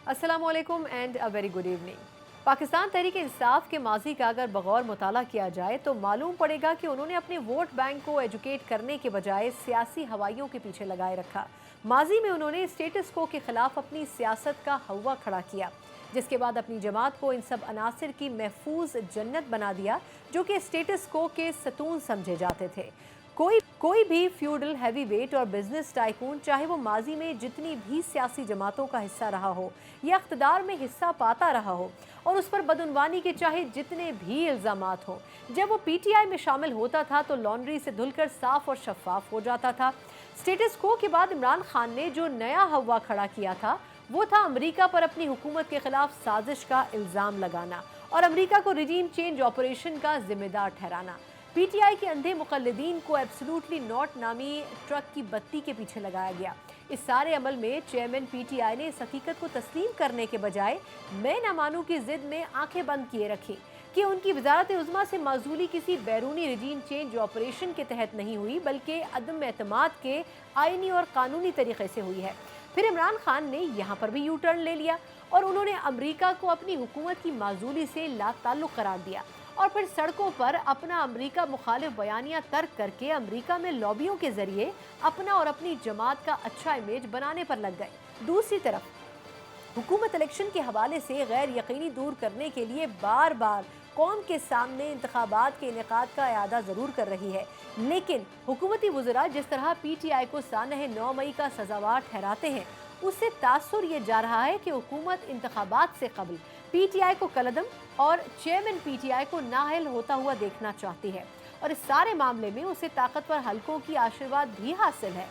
अस्सलाम वालेकुम and a very good evening. Pakistan Tehreek Insaf के माजी का अगर बगौर मुताला किया जाए तो मालूम पड़ेगा कि उन्होंने अपने वोट बैंक को एजुकेट करने के बजाय सियासी हवाइयों के पीछे लगाए रखा। माजी में उन्होंने स्टेटस को के खिलाफ अपनी सियासत का हवा खड़ा किया, जिसके बाद अपनी जमात को इन सब अनासिर की महफूज जन्नत बना दिया जो कि स्टेटस को के सतून समझे जाते थे। कोई भी फ्यूडल हैवी वेट और बिजनेस टाइकून, चाहे वो माजी में जितनी भी सियासी जमातों का हिस्सा रहा हो या इख्तदार में हिस्सा पाता रहा हो और उस पर बदउनवानी के चाहे जितने भी इल्ज़ामात हो, जब वो पीटीआई में शामिल होता था तो लॉन्ड्री से धुलकर साफ और शफाफ हो जाता था। स्टेटस को के बाद इमरान खान ने जो नया हवा खड़ा किया था वो था अमेरिका पर अपनी हुकूमत के खिलाफ साजिश का इल्ज़ाम लगाना और अमेरिका को रिजीम चेंज ऑपरेशन का जिम्मेदार ठहराना। पीटीआई के अंधे मुक़ल्लिदीन को एब्सोल्युटली नॉट नामी ट्रक की बत्ती के पीछे लगाया गया। इस सारे अमल में चेयरमैन पीटीआई ने इस हकीकत को तस्लीम करने के बजाय मैं न मानूं की जिद में आंखें बंद किए रखी कि उनकी वजारत उज़्मा से माजूली किसी बैरूनी रिजीम चेंज ऑपरेशन के तहत नहीं हुई, बल्कि अदम एतमाद के आईनी और कानूनी तरीके से हुई है। फिर इमरान खान ने यहाँ पर भी यू टर्न ले लिया और उन्होंने अमेरिका को अपनी हुकूमत की माजूली से लाताल्लुक़ करार दिया और फिर सड़कों पर अपना अमेरिका मुखालिफ बयानियां तर्क करके अमेरिका में लॉबियों के जरिए अपना और अपनी जमात का अच्छा इमेज बनाने पर लग गए। दूसरी तरफ हुकूमत इलेक्शन के हवाले से गैर यकीनी दूर करने के लिए बार बार कौम के सामने इंतखाबात के इनेकाद का इरादा ज़रूर कर रही है, लेकिन हुकूमती वज़रा जिस तरह पीटीआई को सानह 9 मई का सजावार ठहराते हैं, उससे तासुर ये जा रहा है कि हुकूमत इंतखाबात से कबल पीटीआई को कलदम और चेयरमैन पीटीआई को नाअहल होता हुआ देखना चाहती है और इस सारे मामले में उसे ताकतवर हलकों की आशीर्वाद भी हासिल है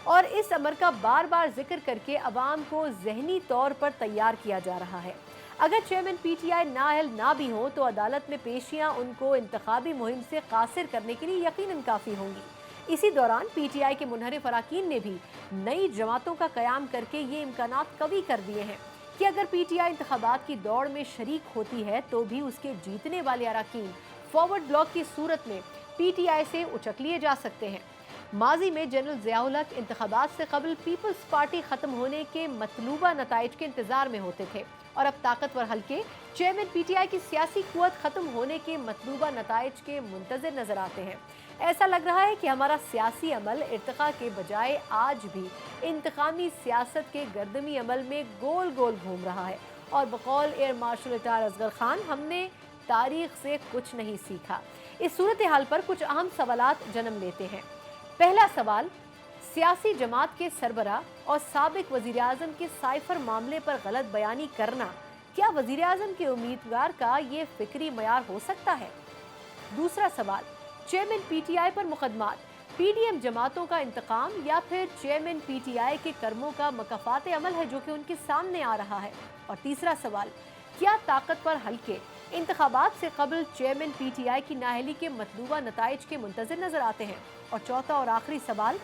और इस अमर का बार बार जिक्र करके अवाम को जहनी तौर पर तैयार किया जा रहा है। अगर चेयरमैन पीटीआई नाअहल ना भी हो तो अदालत में पेशियां उनको इंतखाबी मुहिम से कासिर करने के लिए यकीनन काफ़ी होंगी। इसी दौरान पीटीआई के मुनहरिफ अरकान ने भी नई जमातों का कयाम करके ये इम्कानात कवी कर दिए हैं कि अगर पीटीआई इंतखाबात की दौड़ में शरीक होती है तो भी उसके जीतने वाले अरकान फॉरवर्ड ब्लॉक की सूरत में पीटीआई से उचक लिए जा सकते हैं। माजी में जनरल ज़ियाउल हक इंतखाबात से कबल पीपल्स पार्टी ख़त्म होने के मतलूबा नताइज के इंतज़ार में होते थे और अब ताकतवर हल्के चेयरमैन पीटीआई की सियासी कुव्वत ख़त्म होने के मतलूबा नताइज के मुंतज़िर नज़र आते हैं। ऐसा लग रहा है कि हमारा सियासी अमल इर्तिका के बजाय आज भी इंतकामी सियासत के गर्दमी अमल में गोल गोल घूम रहा है और बकौल air marshal retire Asghar Khan, हमने तारीख से कुछ नहीं सीखा। इस सूरत हाल पर कुछ अहम सवालात जन्म लेते हैं। पहला सवाल, सियासी जमात के सरबरा और साबिक वज़ीर आज़म के साइफर मामले पर गलत बयानी करना क्या वज़ीर आज़म के उम्मीदवार का ये फिक्री मयार हो सकता है? दूसरा सवाल, चेयरमैन पीटीआई पर मुकदमात पीडीएम जमातों का इंतकाम या फिर चेयरमैन पीटीआई के कर्मों का मकफात अमल है जो कि उनके सामने आ रहा है? और तीसरा सवाल, क्या ताकतवर हल्के इंतखाबात से कबल चेयरमैन पीटीआई की नाअहली के मतलूबा नताइज के मुंतज़िर नज़र आते हैं? और चौथा और आखिरी सवाल,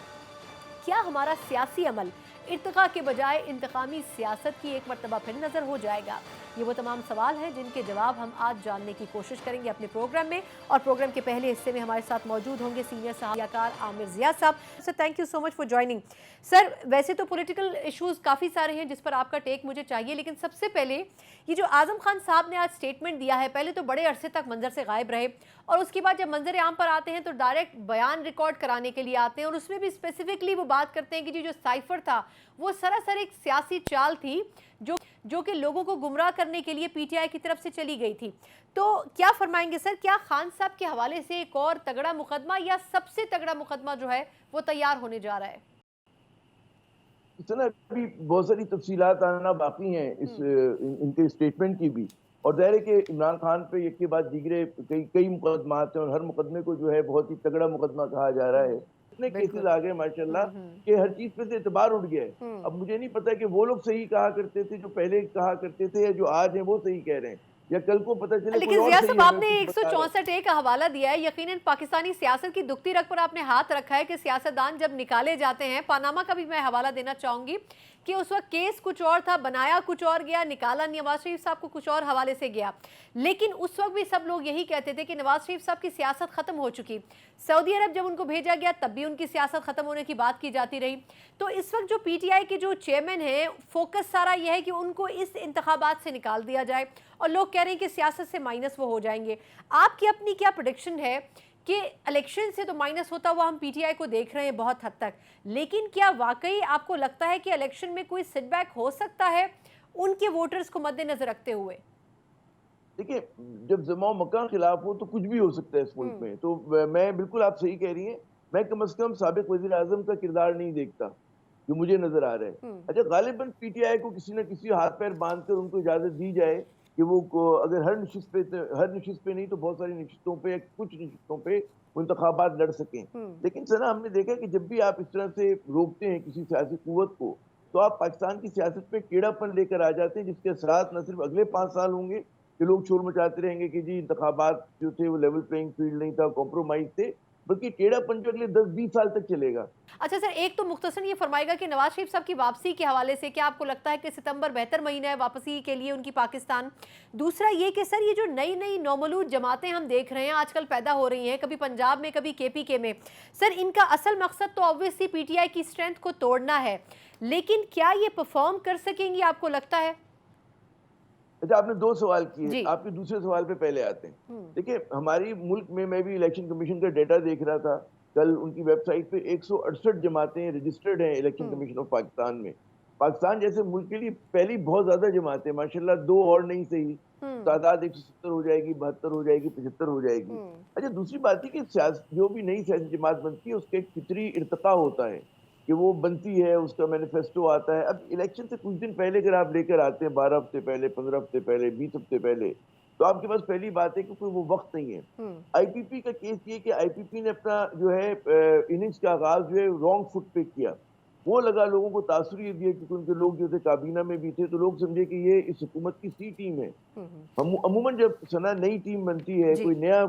क्या हमारा सियासी अमल इर्तिका के बजाय इंतकामी सियासत की एक मरतबा फिर नज़र हो जाएगा? ये वो तमाम सवाल हैं जिनके जवाब हम आज जानने की कोशिश करेंगे अपने प्रोग्राम में और प्रोग्राम के पहले हिस्से में हमारे साथ मौजूद होंगे सीनियर सहायकार आमिर ज़िया साहब। Sir, thank you so much for joining. Sir, वैसे तो पॉलिटिकल इश्यूज़ काफ़ी सारे हैं जिस पर आपका टेक मुझे चाहिए, लेकिन सबसे पहले ये जो आज़म खान साहब ने आज स्टेटमेंट दिया है, पहले तो बड़े अरसे तक मंजर से गायब रहे और उसके बाद जब मंजर आम पर आते हैं तो डायरेक्ट बयान रिकॉर्ड कराने के लिए आते हैं और उसमें भी स्पेसिफिकली वो बात करते हैं कि जो साइफर था वो सरासर एक सियासी चाल थी जो कि लोगों को गुमराह करने के लिए पीटीआई की तरफ से चली गई थी। तो क्या फरमाएंगे सर, क्या खान साहब के हवाले से एक और तगड़ा मुकदमा या सबसे तगड़ा मुकदमा जो है वो तैयार होने जा रहा है? अभी बहुत सारी तफसीलात आना बाकी हैं इनके स्टेटमेंट की भी, और ज़ाहिर है कि इमरान खान पे एक के बाद दीगरे कई मुकदमात हैं और हर मुकदमे को जो है बहुत ही तगड़ा मुकदमा कहा जा रहा है। इतने केसेस आ गए माशाल्लाह कि हर चीज पे से एतबार उठ गया है। अब मुझे नहीं पता कि वो लोग सही कहा करते थे जो पहले कहा करते थे या जो आज हैं वो सही कह रहे हैं, या कल को पता चले। लेकिन ज़िया साहब, आपने 164 का हवाला दिया है, यकीनन पाकिस्तानी सियासत की दुखती रग पर आपने हाथ रखा है कि सियासतदान जब निकाले जाते हैं, पनामा का भी मैं हवाला देना चाहूंगी कि उस वक्त केस कुछ और था, बनाया कुछ और गया, निकाला नवाज शरीफ साहब को कुछ और हवाले से गया। लेकिन उस वक्त भी सब लोग यही कहते थे कि नवाज शरीफ साहब की सियासत खत्म हो चुकी। सऊदी अरब जब उनको भेजा गया तब भी उनकी सियासत खत्म होने की बात की जाती रही। तो इस वक्त जो पीटीआई के जो चेयरमैन हैं, फोकस सारा यह है कि उनको इस इंतखाबात से निकाल दिया जाए, और लोग कह रहे हैं कि सियासत से माइनस वो हो जाएंगे। आपकी अपनी क्या प्रेडिक्शन है कि इलेक्शन से तो माइनस होता हुआ हम पीटीआई को देख रहे हैं बहुत हद तक, लेकिन क्या वाकई आपको लगता है कि इलेक्शन में कोई सेटबैक हो सकता है उनके वोटर्स को मद्देनजर रखते हुए? देखिए, जब जमा मकान खिलाफ हो तो कुछ भी हो सकता है इस मुल्क में। तो मैं बिल्कुल, आप सही कह रही हैं। मैं कम से कम साबिक वजीर आजम का किरदार नहीं देखता जो मुझे नजर आ रहा है। अच्छा, गालिबन पीटीआई को किसी न किसी हाथ पैर बांध कर उनको इजाजत दी जाए कि वो अगर हर नशिस्त पे नहीं तो बहुत सारी नशिस्तों पे, कुछ नशिस्तों पे इंतखाबात लड़ सकें। लेकिन सना, हमने देखा कि जब भी आप इस तरह से रोकते हैं किसी सियासी कुव्वत को, तो आप पाकिस्तान की सियासत पे टेढ़ापन लेकर आ जाते हैं, जिसके असरात न सिर्फ अगले 5 साल होंगे कि लोग शोर मचाते रहेंगे कि जी इंतखाबात जो थे वो लेवल प्लेइंग फील्ड नहीं था, कॉम्प्रोमाइज थे, बल्कि टेढ़ापन जो अगले 10-20 साल तक चलेगा। अच्छा सर, एक तो मुख्तसर ये फरमाएगा कि नवाज शरीफ साहब की वापसी के हवाले से क्या आपको लगता है कि सितंबर बेहतर महीना है वापसी के लिए उनकी पाकिस्तान? दूसरा ये कि सर, ये जो नई नई नौमलूद जमातें हम देख रहे हैं आजकल पैदा हो रही हैं, कभी पंजाब में कभी केपीके में, सर इनका असल मकसद तो ऑब्वियसली पीटीआई की स्ट्रेंथ को तोड़ना है, लेकिन क्या ये परफॉर्म कर सकेंगी आपको लगता है? अच्छा, आपने 2 सवाल किए। आपके दूसरे सवाल पे पहले आते हैं। देखिए, हमारी मुल्क में, मैं भी इलेक्शन कमीशन का डेटा देख रहा था कल, उनकी वेबसाइट पे 168 जमातें रजिस्टर्ड हैं इलेक्शन कमीशन ऑफ पाकिस्तान में। पाकिस्तान जैसे मुल्क के लिए पहली बहुत ज्यादा जमातें, माशाल्लाह 2 और नहीं सही, तादाद 170 हो जाएगी, 72 हो जाएगी, 75 हो जाएगी। अच्छा, दूसरी बात है कि जो भी नई सियासी जमात बनती है उसका एक फितरी इर्तिका होता है कि वो बनती है, उसका मैनिफेस्टो आता है। अब इलेक्शन से कुछ दिन पहले अगर आप लेकर आते हैं, 12 हफ्ते पहले, 15 हफ्ते पहले, 20 हफ्ते पहले, तो आपके पास पहली बात है कि कोई वो वक्त नहीं है। आईपीपी का केस ये कि आईपीपी ने अपना जो है इनिंग्स का आगाज जो है रॉन्ग फुट पे किया। वो लगा लोगों को, तासुर ये दिया क्योंकि उनके लोग जो थे काबीना में भी थे, तो लोग समझे कि ये इस हुकूमत की सी टीम है। अमूमन जब सना नई टीम बनती है, कोई नया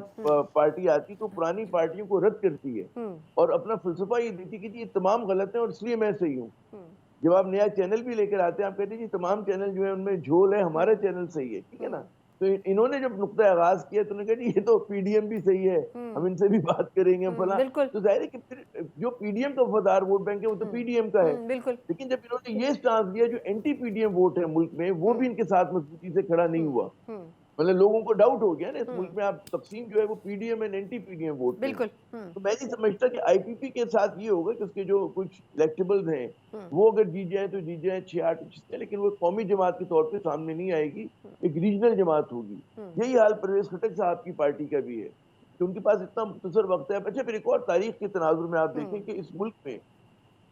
पार्टी आती, तो पुरानी पार्टियों को रद्द करती है और अपना फलसफा ये देती कि ये तमाम गलत है और इसलिए मैं सही हूँ। जब आप नया चैनल भी लेकर आते हैं, आप कहते हैं जी तमाम चैनल जो है उनमें झोल है, हमारा चैनल सही है, ठीक है ना। तो इन्होंने जब नुक्ता आगाज किया तो उन्होंने कहा जी ये तो पीडीएम भी सही है, हम इनसे भी बात करेंगे फला। तो जाहिर है कि फिर जो पीडीएम का वफादार वोट बैंक है वो तो पीडीएम का है। लेकिन जब इन्होंने ये स्टांस लिया, जो एंटी पीडीएम वोट है मुल्क में, वो भी इनके साथ मजबूती से खड़ा नहीं हुआ। मतलब लोगों को डाउट हो गया ना इस मुल्क में, आप तकसीम जो है वो PDM and anti PDM vote. बिल्कुल। तो मैं नहीं समझता कि आईपीपी के साथ ये होगा कि उसके जो कुछ इलेक्टेबल्स हैं वो अगर जीत जाए तो जीत जाए 6-8 जीतते, लेकिन वो कौमी जमात के तौर पे सामने नहीं आएगी, एक रीजनल जमात होगी। यही हाल परवेज खटक साहब की पार्टी का भी है कि उनके पास इतना मुख्तसर वक्त है। अच्छा, फिर एक और तारीख के तनाजुर में आप देखें कि इस मुल्क में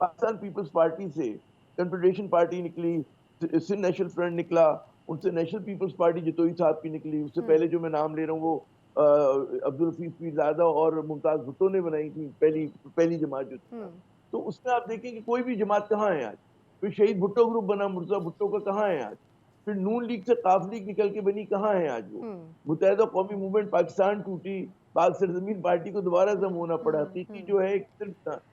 पाकिस्तान पीपल्स पार्टी से कन्फेडरेशन पार्टी निकली, सिंध नेशनल फ्रंट निकला, उनसे नेशनल पीपल्स पार्टी जतोई साहब की निकली, उससे पहले जो मैं नाम ले रहा हूँ वो अब्दुल हफीज पीरजादा और मुमताज भुट्टो ने बनाई थी पहली जमात जो थी। तो उसमें आप देखें कि कोई भी जमात कहाँ है आज। फिर शहीद भुट्टो ग्रुप बना, मुर्जा भुट्टो का कहाँ है आज। फिर नून लीग से काफ लीग निकल के बनी, कहाँ है आज वो। मुत्तहिदा कौमी मूवमेंट पाकिस्तान टूटी, पाक सरजमीन पार्टी को दोबारा जम होना पड़ा। हकीकी जो है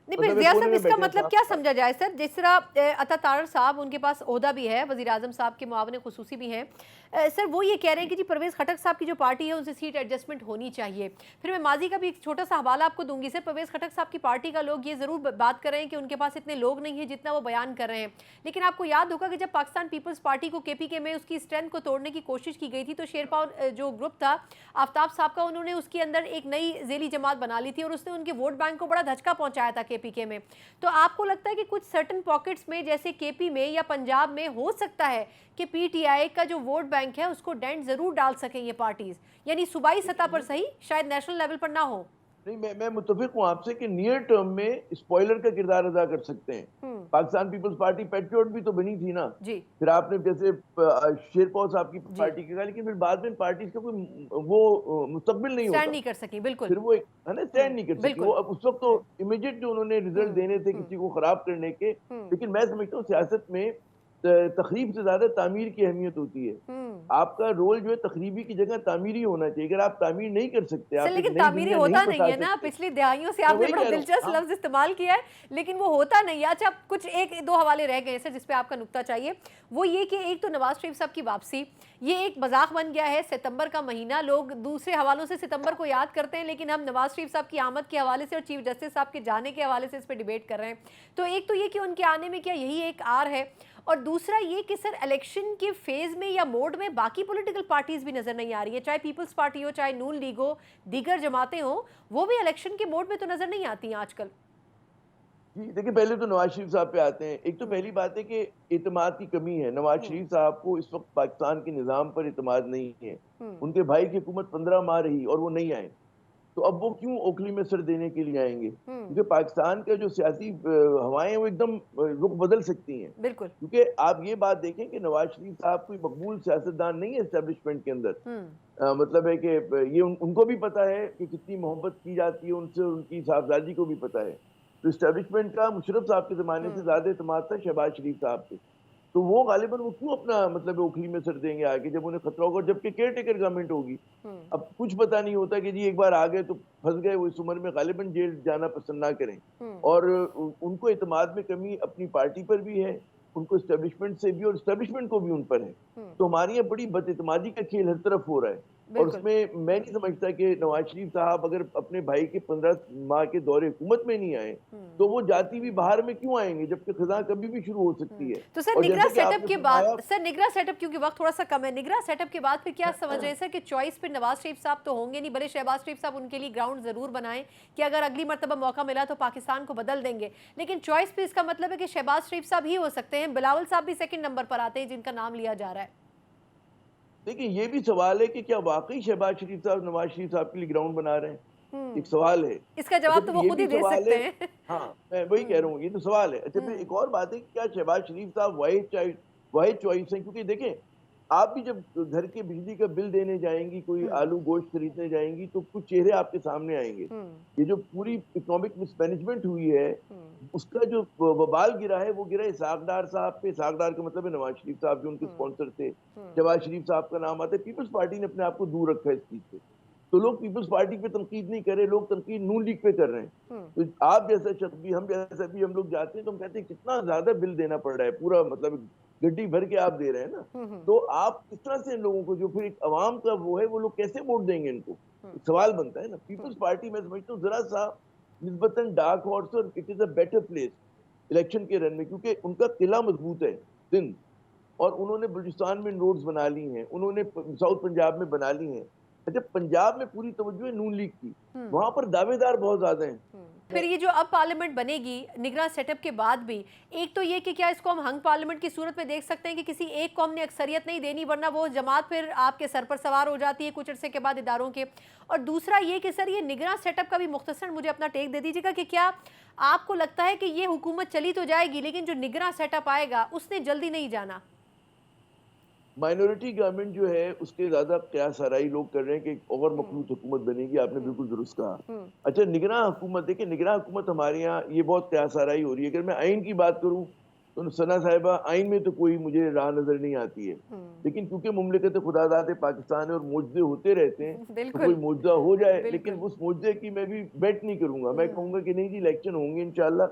नहीं, फिर ज़िया साहब इसका मतलब क्या समझा जाए सर? जिस तरह अता तारर साहब, उनके पास ओहदा भी है, वज़ीर आज़म साहब के मुआविन खुसूसी भी हैं, सर वो ये कह रहे हैं कि जी परवेज़ खटक साहब की जो पार्टी है उनसे सीट एडजस्टमेंट होनी चाहिए। फिर मैं माजी का भी एक छोटा सा हवाला आपको दूंगी सर। परवेज़ खटक साहब की पार्टी का लोग ये ज़रूर बात कर रहे हैं कि उनके पास इतने लोग नहीं हैं जितना वो बयान कर रहे हैं, लेकिन आपको याद होगा कि जब पाकिस्तान पीपल्स पार्टी को केपीके में उसकी स्ट्रेंथ को तोड़ने की कोशिश की गई थी, तो शेरपाव जो ग्रुप था आफ्ताब साहब का, उन्होंने उसके अंदर एक नई ज़ेली जमात बना ली थी और उसने उनके वोट बैंक को बड़ा धचका पहुंचाया था केपीके में। तो आपको लगता है कि कुछ सर्टन पॉकेट्स में जैसे केपी में या पंजाब में हो सकता है कि पीटीआई का जो वोट बैंक है उसको डेंट जरूर डाल सकें ये पार्टीज, यानी सूबाई सतह पर सही, शायद नेशनल लेवल पर ना हो? नहीं, मैं मुत्तफिक हूँ आपसे कि नियर टर्म में स्पॉइलर का किरदार अदा कर सकते हैं। पाकिस्तान पीपल्स पार्टी पैट्रियट भी तो बनी थी ना जी। फिर आपने जैसे शेरपाव साहब की पार्टी के, लेकिन फिर बाद में पार्टी का कोई वो मुस्तकबिल नहीं होता, स्टैंड नहीं कर सकी। बिल्कुल, फिर वो है ना, स्टैंड नहीं कर सकी वो। अब उस वक्त तो इमीडिएट जो उन्होंने रिजल्ट देने थे किसी को खराब करने के। लेकिन मैं समझता हूँ सियासत में تخریب سے زیادہ تعمیر کی اہمیت ہوتی ہے. آپ کا رول جو ہے تخریبی کی جگہ تعمیری ہونا چاہیے. اگر آپ تعمیر نہیں کر سکتے، سر آپ ایک لیکن نئی تعمیری دنیا ہوتا نہیں نہیں بتا ہے نا، سکتے. پچھلی دہائیوں سے میں آپ نے وہی بڑا کہہ رہا ہوں. دلچسپ ہم لفظ استعمال کیا ہے لیکن وہ ہوتا نہیں ہے. اچھا کچھ ایک دو حوالے رہ گئے سر جس پہ آپ کا نقطہ چاہیے، وہ یہ کہ ایک تو نواز شریف صاحب کی واپسی، یہ ایک مذاق بن گیا ہے. ستمبر کا مہینہ لوگ دوسرے حوالوں سے ستمبر کو یاد کرتے ہیں، لیکن ہم نواز شریف صاحب کی آمد کے حوالے سے اور چیف جسٹس صاحب کے جانے کے حوالے سے اس پہ ڈیبیٹ کر رہے ہیں. تو ایک تو یہ کہ ان کے آنے میں کیا یہی ایک آر ہے، اور دوسرا یہ کہ سر الیکشن کے فیز میں یا موڈ میں باقی پولیٹیکل پارٹیز بھی نظر نہیں آ رہی ہیں، چاہے پیپلز پارٹی ہو، چاہے نون لیگ ہو، دیگر جماعتیں ہوں، وہ بھی الیکشن کے موڈ میں تو نظر نہیں آتی ہیں آج کل. جی دیکھیں، پہلے تو نواز شریف صاحب پہ آتے ہیں. ایک تو پہلی بات ہے کہ اعتماد کی کمی ہے. نواز شریف صاحب کو اس وقت پاکستان کے نظام پر اعتماد نہیں ہے. ان کے بھائی کی حکومت 15 ماہ رہی اور وہ نہیں آئے، تو اب وہ کیوں اوکھلی میں سر دینے کے لیے آئیں گے؟ کیونکہ پاکستان کا جو سیاسی ہوائیں ہیں وہ ایک دم رخ بدل سکتی ہیں. بالکل. کیونکہ آپ یہ بات دیکھیں کہ نواز شریف صاحب کوئی مقبول سیاستدان نہیں ہے اسٹیبلشمنٹ کے اندر. مطلب ہے کہ یہ ان کو بھی پتا ہے کہ کتنی محبت کی جاتی ہے ان سے، ان کی صاحبزادی کو بھی پتا ہے. تو اسٹیبلشمنٹ کا مشرف صاحب کے زمانے سے زیادہ اعتماد تھا شہباز شریف صاحب پہ. تو وہ غالباً وہ کیوں اپنا مطلب اوکھلی میں سر دیں گے آگے جب انہیں خطرہ ہوگا، جبکہ کیئر ٹیکر گورنمنٹ ہوگی. اب کچھ پتہ نہیں ہوتا کہ جی ایک بار آ گئے تو پھنس گئے، وہ اس عمر میں غالباً جیل جانا پسند نہ کریں. اور ان کو اعتماد میں کمی اپنی پارٹی پر بھی ہے، ان کو اسٹیبلشمنٹ سے بھی، اور اسٹیبلشمنٹ کو بھی ان پر ہے. تو ہماری یہاں بڑی بد اعتمادی کا کھیل ہر طرف ہو رہا ہے. اور اس میں میں نہیں سمجھتا کہ نواز شریف صاحب اگر اپنے بھائی کے 15 ماہ کے دور حکومت میں نہیں آئے تو وہ جاتی بھی باہر میں کیوں آئیں گے، جبکہ خزاں کبھی بھی شروع ہو سکتی ہے. تو سر اور نگراں جیسا کہ سیٹ آپ اپ نے کے بعد، فرمایا، سر نگراں سیٹ اپ کیونکہ وقت تھوڑا سا کم ہے، نگراں سیٹ اپ کے بعد پھر کیا سمجھ رہے ہیں سر کہ چوائس پہ نواز شریف صاحب تو ہوں گے نہیں، بھلے شہباز شریف صاحب ان کے لیے گراؤنڈ ضرور بنائیں کہ اگر اگلی مرتبہ موقع ملا تو پاکستان کو بدل دیں گے، لیکن چوائس پہ اس کا مطلب ہے کہ شہباز شریف صاحب ہی ہو سکتے ہیں. بلاول صاحب بھی سیکنڈ نمبر پر آتے ہیں جن کا نام لیا جا رہا ہے. دیکھیں یہ بھی سوال ہے کہ کیا واقعی شہباز شریف صاحب نواز شریف صاحب کے لیے گراؤنڈ بنا رہے ہیں؟ ایک سوال ہے. اس کا اچھا جواب تو پھر وہ یہ خود بھی ہی دے سوال سکتے ہے. ہیں. ہاں میں وہی کہہ رہا ہوں، یہ تو سوال ہے. اچھا پھر ایک اور بات ہے کہ کیا شہباز شریف صاحب واحد چوائس ہیں؟ کیونکہ دیکھیں آپ بھی جب گھر کے بجلی کا بل دینے جائیں گی، کوئی آلو گوشت خریدنے جائیں گی، تو کچھ چہرے آپ کے سامنے آئیں گے. یہ جو پوری اکنامک مس مینجمنٹ ہوئی ہے اس کا جو وبال گرا ہے وہ گرا اسحاق ڈار صاحب پہ. اسحاق ڈار کا مطلب ہے نواز شریف صاحب جو ان کے اسپانسر تھے. شہباز شریف صاحب کا نام آتا ہے. پیپلز پارٹی نے اپنے آپ کو دور رکھا ہے اس چیز سے. تو لوگ پیپلز پارٹی پہ تنقید نہیں کر رہے، لوگ تنقید نون لیگ پہ کر رہے ہیں. تو آپ جیسا شخص بھی، ہم جیسا بھی، ہم لوگ جاتے ہیں تو ہم کہتے ہیں کتنا زیادہ بل دینا پڑ رہا ہے، پورا مطلب گڈی بھر کے آپ دے رہے ہیں نا. تو آپ کس طرح سے ان لوگوں کو جو پھر ایک عوام کا وہ ہے، وہ لوگ کیسے ووٹ دیں گے ان کو؟ ایک سوال بنتا ہے نا. پیپلز پارٹی میں سمجھتا ہوں ذرا سا نسبتاً ڈارک ہارس، اور it is a better place election کے رن میں، کیونکہ ان کا قلعہ مضبوط ہے سندھ، اور انہوں نے بلوچستان میں روڈز بنا لی ہیں، انہوں نے ساؤتھ پنجاب میں بنا لی ہیں. اچھا پنجاب میں پوری توجہ ہے نون لیگ کی، وہاں پر دعوے دار بہت زیادہ ہیں. پھر یہ جو اب پارلیمنٹ بنے گی نگراں سیٹ اپ کے بعد بھی، ایک تو یہ کہ کیا اس کو ہم ہنگ پارلیمنٹ کی صورت میں دیکھ سکتے ہیں کہ کسی ایک قوم نے اکثریت نہیں دینی ورنہ وہ جماعت پھر آپ کے سر پر سوار ہو جاتی ہے کچھ عرصے کے بعد اداروں کے. اور دوسرا یہ کہ سر یہ نگراں سیٹ اپ کا بھی مختصر مجھے اپنا ٹیک دے دیجیے گا کہ کیا آپ کو لگتا ہے کہ یہ حکومت چلی تو جائے گی لیکن جو نگراں سیٹ اپ آئے گا اس نے جلدی نہیں جانا؟ مائنورٹی گورنمنٹ جو ہے اس کے زیادہ قیاس آرائی لوگ کر رہے ہیں کہ ایک اور مخلوط حکومت بنے گی. آپ نے بالکل درست کہا. اچھا نگراں حکومت، دیکھیں نگراں حکومت ہمارے یہاں یہ بہت قیاس آرائی ہو رہی ہے. اگر میں آئین کی بات کروں تو ثنا صاحبہ آئین میں تو کوئی مجھے راہ نظر نہیں آتی ہے، لیکن کیونکہ مملکت خدا داد پاکستان ہے اور معجزے ہوتے رہتے ہیں تو کوئی معجزہ ہو جائے. لیکن اس معجزے کی میں بھی بیٹ نہیں کروں گا. میں کہوں گا کہ نہیں جی الیکشن ہوں گے انشاءاللہ،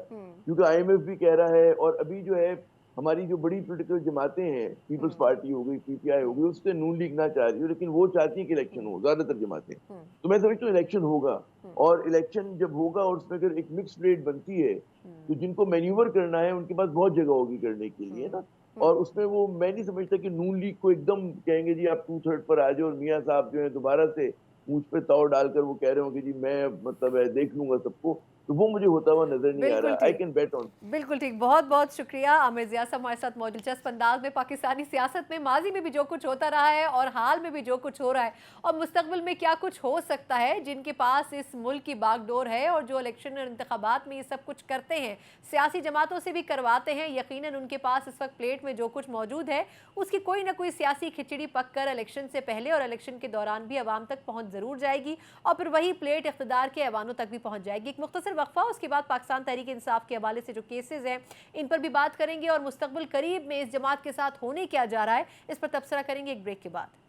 کیونکہ آئی ایم ایف بھی کہہ رہا ہے، اور ابھی جو ہے ہماری جو بڑی پولیٹیکل جماعتیں ہیں، پیپلز پارٹی ہو گئی، پی پی آئی ہو گئی، اس سے نون لیگ نہ چاہ رہی ہے، لیکن وہ چاہتی ہیں کہ الیکشن ہو زیادہ تر جماعتیں. تو میں سمجھتا ہوں الیکشن ہوگا، اور الیکشن جب ہوگا اور اس میں اگر ایک مکس ریٹ بنتی ہے تو جن کو مینیور کرنا ہے ان کے پاس بہت جگہ ہوگی کرنے کے لیے نا. اور اس میں وہ میں نہیں سمجھتا کہ نون لیگ کو ایک دم کہیں گے جی آپ 2/3 پر آ جاؤ، اور میاں صاحب جو ہے دوبارہ سے مجھ پہ تاؤ ڈال کر وہ کہہ رہے ہوں کہ جی میں مطلب ہے دیکھ لوں گا سب کو. تو وہ مجھے ہوتا ہوا نظر نہیں آ بالکل رہا. آئی ٹھیک، کین بیٹ آن. بالکل ٹھیک. بہت بہت شکریہ عامر ضیاء صاحب ہمارے ساتھ موجود دلچسپ انداز میں پاکستانی سیاست میں ماضی میں بھی جو کچھ ہوتا رہا ہے اور حال میں بھی جو کچھ ہو رہا ہے اور مستقبل میں کیا کچھ ہو سکتا ہے، جن کے پاس اس ملک کی باغ ڈور ہے اور جو الیکشن اور انتخابات میں یہ سب کچھ کرتے ہیں، سیاسی جماعتوں سے بھی کرواتے ہیں. یقیناً ان کے پاس اس وقت پلیٹ میں جو کچھ موجود ہے اس کی کوئی نہ کوئی سیاسی کھچڑی پک کر الیکشن سے پہلے اور الیکشن کے دوران بھی عوام تک پہنچ ضرور جائے گی، اور پھر وہی پلیٹ اقتدار کے ایوانوں تک بھی پہنچ جائے گی. ایک مختصر वक्फा, उसके बाद पाकिस्तान तहरीक इंसाफ के हवाले से जो केसेस हैं इन पर भी बात करेंगे और मुस्तकबिल करीब में इस जमात के साथ होने क्या जा रहा है इस पर तबसरा करेंगे एक ब्रेक के बाद।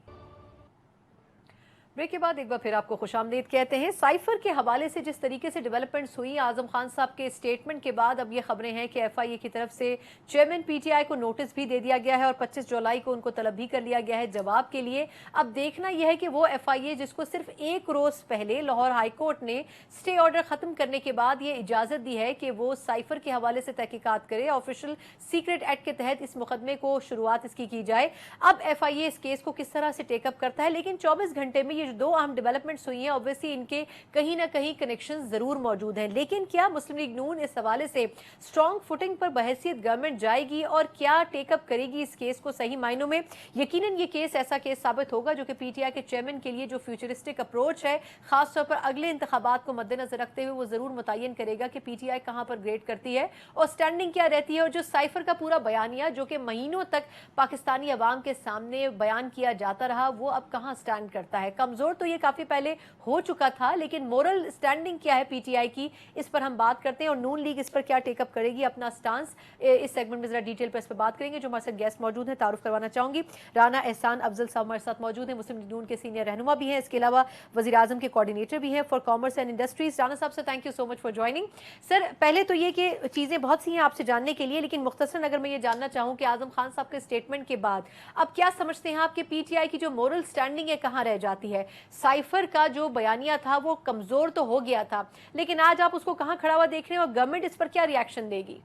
ब्रेक के बाद एक बार फिर आपको खुशामदीद कहते हैं। साइफर के हवाले से जिस तरीके से डेवलपमेंट्स हुई आजम खान साहब के स्टेटमेंट के बाद अब ये खबरें हैं कि एफआईए की तरफ से चेयरमैन पीटीआई को नोटिस भी दे दिया गया है और 25 जुलाई को उनको तलब भी कर लिया गया है जवाब के लिए। अब देखना यह है कि वो एफआईए जिसको सिर्फ एक रोज पहले लाहौर हाई कोर्ट ने स्टे ऑर्डर खत्म करने के बाद ये इजाजत दी है कि वो साइफर के हवाले से तहकीकात करे, ऑफिशियल सीक्रेट एक्ट के तहत इस मुकदमे को शुरुआत इसकी की जाए। अब एफआईए इस केस को किस तरह से टेकअप करता है, लेकिन 24 घंटे में ये जो दो अहम डेवलपमेंट्स हुई हैं ऑब्वियसली इनके कहीं ना कहीं कनेक्शन जरूर मौजूद हैं। लेकिन क्या मुस्लिम लीग नून इस हवाले से स्ट्रॉन्ग फुटिंग पर बहैसियत गवर्नमेंट जाएगी और क्या टेकअप करेगी इस केस को सही मायनों में? यकीनन ये केस ऐसा केस साबित होगा जो कि पीटीआई के चेयरमैन के लिए जो फ्यूचरिस्टिक अप्रोच है खासतौर पर अगले इंतखाबात को मद्देनजर रखते हुए वो जरूर मुतय्यन करेगा कि पीटीआई कहां पर ग्रेड करती है और स्टैंडिंग क्या रहती है। और जो साइफर का पूरा बयानिया जो कि महीनों तक पाकिस्तानी अवाम के सामने बयान किया जाता रहा वो अब कहां स्टैंड करता है। कमजोर तो ये काफी पहले हो चुका था, लेकिन मोरल स्टैंडिंग क्या है पीटीआई की, इस पर हम बात करते हैं और नून लीग इस पर क्या टेकअप करेगी अपना स्टांस, इस सेगमेंट में जरा डिटेल पर इस पर बात करेंगे। जो हमारे साथ गेस्ट मौजूद हैं तारुफ करवाना चाहूंगी, राना एहसान अफजल साहब हमारे साथ मौजूद हैं, मुस्लिम लीग नून के सीनियर रहनुमा भी हैं, इसके अलावा वज़ीर आज़म के कोऑर्डिनेटर भी हैं for commerce and industries. Rana साहब से thank you so much for joining. Sir पहले तो ये कि चीज़ें बहुत सी हैं आपसे जानने के लिए, लेकिन मुख्तसरन अगर मैं ये जानना चाहूँ कि आजम खान साहब के स्टेटमेंट के बाद अब क्या समझते हैं आप कि पीटीआई की जो मोरल स्टैंडिंग है कहाँ रह जाती है? साइफर का जो बयानिया था वो कमजोर तो हो गया था, लेकिन आज आप उसको कहाँ खड़ा हुआ देख रहे हैं और गवर्नमेंट इस पर क्या रिएक्शन देगी?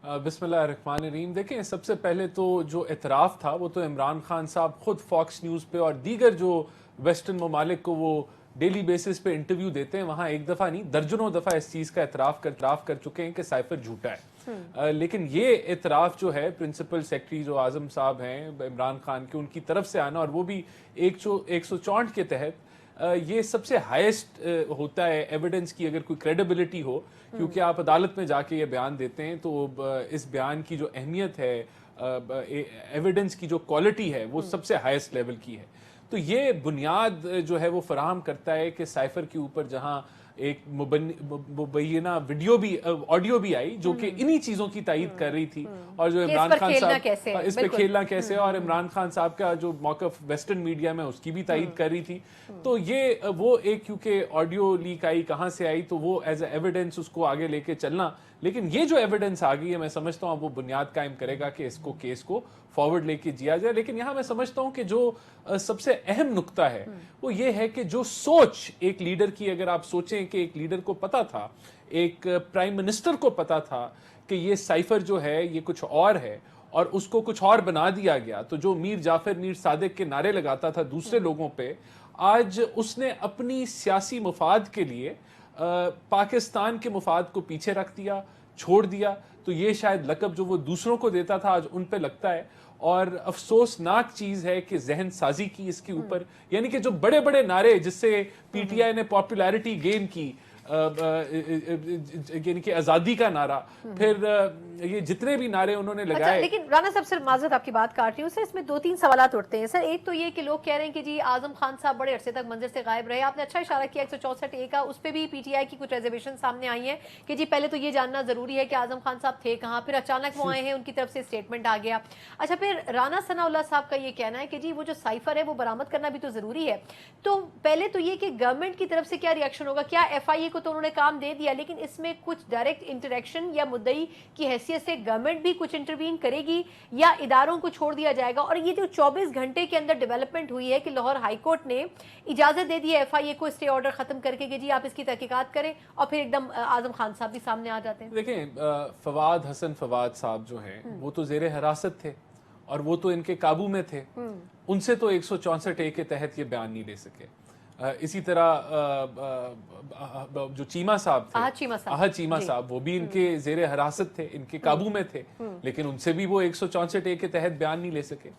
बिस्मिल्लाहिर्रहमानिर्रहीम। देखें, सबसे पहले तो जो इतराफ़ था वो तो इमरान खान साहब खुद फॉक्स न्यूज़ पे और दीगर जो वेस्टर्न ममालिक को वो डेली बेसिस पे इंटरव्यू देते हैं वहाँ एक दफ़ा नहीं दर्जनों दफ़ा इस चीज़ का इतराफ़ कर चुके हैं कि साइफर झूठा है। लेकिन ये इतराफ़ जो है प्रिंसिपल सेक्रेटरी जो आज़म साहब हैं इमरान खान के, उनकी तरफ से आना और वो भी 164 के तहत, ये सबसे हाईएस्ट होता है एविडेंस की अगर कोई क्रेडिबिलिटी हो, क्योंकि आप अदालत में जाके ये बयान देते हैं तो इस बयान की जो अहमियत है, एविडेंस की जो क्वालिटी है वो सबसे हाईएस्ट लेवल की है। तो ये बुनियाद जो है वो फराहम करता है कि साइफर के ऊपर जहां एक मुबैना वीडियो भी ऑडियो भी आई जो कि इन्हीं चीज़ों की तायीद कर रही थी और जो इमरान खान साहब इस पे खेलना कैसे और इमरान खान साहब का जो मौक़िफ़ वेस्टर्न मीडिया में उसकी भी तायीद कर रही थी। तो ये वो एक क्योंकि ऑडियो लीक आई कहाँ से आई तो वो एज ए एविडेंस उसको आगे लेके चलना, लेकिन ये जो एविडेंस आ गई है मैं समझता हूँ वो बुनियाद कायम करेगा कि इसको केस को फॉरवर्ड लेके जिया जाए। लेकिन यहाँ मैं समझता हूँ कि जो सबसे अहम नुक्ता है वो ये है कि जो सोच एक लीडर की, अगर आप सोचें कि एक लीडर को पता था, एक प्राइम मिनिस्टर को पता था कि ये साइफर जो है ये कुछ और है और उसको कुछ और बना दिया गया, तो जो मीर जाफर मीर सादिक के नारे लगाता था दूसरे लोगों पे, आज उसने अपनी सियासी मुफाद के लिए पाकिस्तान के मुफाद को पीछे रख दिया, छोड़ दिया। तो ये शायद लक़ब जो वो दूसरों को देता था आज उन पे लगता है और अफसोसनाक चीज़ है कि जहन साजी की इसके ऊपर, यानी कि जो बड़े बड़े नारे जिससे पीटीआई ने पॉपुलैरिटी गेन की, यानी कि आज़ादी का नारा, फिर ये जितने भी नारे उन्होंने लगाए। अच्छा, लेकिन राना साहब सर माजरत आपकी बात काट रही हूँ सर, इसमें 2-3 सवाल उठते हैं सर। एक तो ये कि लोग कह रहे हैं कि जी आजम खान साहब बड़े अरसे तक मंजर से गायब रहे, आपने अच्छा इशारा किया 164A का, उस पर भी पीटीआई की कुछ रिजर्वेशन सामने आई है कि जी पहले तो ये जानना जरूरी है कि आजम खान साहब थे कहाँ, फिर अचानक वो आए हैं, उनकी तरफ से स्टेटमेंट आ गया। अच्छा, फिर राना सनाउल्लाह साहब का ये कहना है कि जी वो जो साइफर है वो बरामद करना भी तो जरूरी है। तो पहले तो ये कि गवर्नमेंट की तरफ से क्या रिएक्शन होगा? क्या एफआईए को तो उन्होंने काम दे दिया, लेकिन इसमें कुछ डायरेक्ट इंटरेक्शन या मुद्दई की हैसियत से गवर्नमेंट भी कुछ इंटरवीन करेगी या इदारों को छोड़ दिया जाएगा? और ये जो 24 घंटे के अंदर डेवलपमेंट हुई है कि लाहौर हाई कोर्ट ने इजाजत दे दी है एफआईए को स्टे ऑर्डर खत्म करके कि जी आप इसकी तहकीकात करें, और फिर एकदम आजम खान साहब भी सामने आ जाते हैं। देखें, फवाद हसन फवाद साहब जो हैं वो तो जेरे हिरासत थे और वो तो इनके काबू में थे, उनसे तो 164A के तहत ये बयान नहीं ले सके। इसी तरह जो चीमा साहब थे, आहद चीमा साहब, वो भी इनके जेरे हिरासत थे, इनके काबू में थे, लेकिन उनसे भी वो 164A के तहत बयान नहीं ले सके।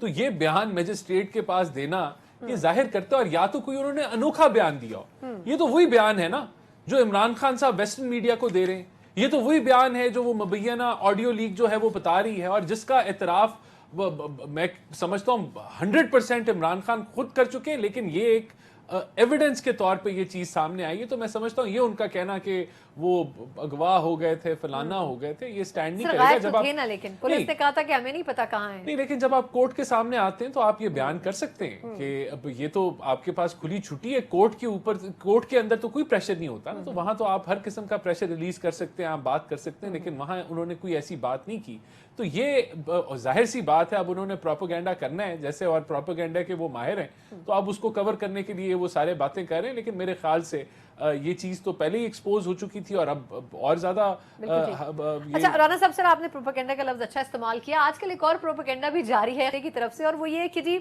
तो ये बयान मजिस्ट्रेट के पास देना ये जाहिर करता है, और या तो कोई उन्होंने अनोखा बयान दिया हो, ये तो वही बयान है ना जो इमरान खान साहब वेस्टर्न मीडिया को दे रहे हैं, ये तो वही बयान है जो वो मुबैना ऑडियो लीक जो है वो बता रही है और जिसका एतराफ मैं समझता हूँ 100% इमरान खान खुद कर चुके हैं। लेकिन ये एक एविडेंस के तौर पे ये चीज सामने आई है। तो मैं समझता हूँ ये उनका कहना कि वो अगवा हो गए थे, फलाना हो गए थे, ये स्टैंड नहीं करेगा। जब आप ना, लेकिन पुलिस ने कहा था कि हमें नहीं पता कहाँ है। नहीं, लेकिन जब आप कोर्ट के सामने आते हैं तो आप ये बयान कर सकते हैं कि अब ये तो आपके पास खुली छुट्टी है, कोर्ट के ऊपर, कोर्ट के अंदर तो कोई प्रेशर नहीं होता ना, तो वहां तो आप हर किस्म का प्रेशर रिलीज कर सकते हैं, आप बात कर सकते हैं, लेकिन वहां उन्होंने कोई ऐसी बात नहीं की। तो ये जाहिर सी बात है, अब उन्होंने प्रोपेगेंडा करना है जैसे, और प्रोपेगेंडा के वो माहिर हैं, तो अब उसको कवर करने के लिए वो सारे बातें कर रहे हैं। लेकिन मेरे ख्याल से ये चीज तो पहले ही एक्सपोज हो चुकी थी और अब और ज्यादा। अच्छा राना साहब, सर आपने प्रोपेगेंडा का लफ्ज अच्छा इस्तेमाल किया। आजकल एक और प्रोपेगेंडा भी जारी है की तरफ से, और वो ये है कि जी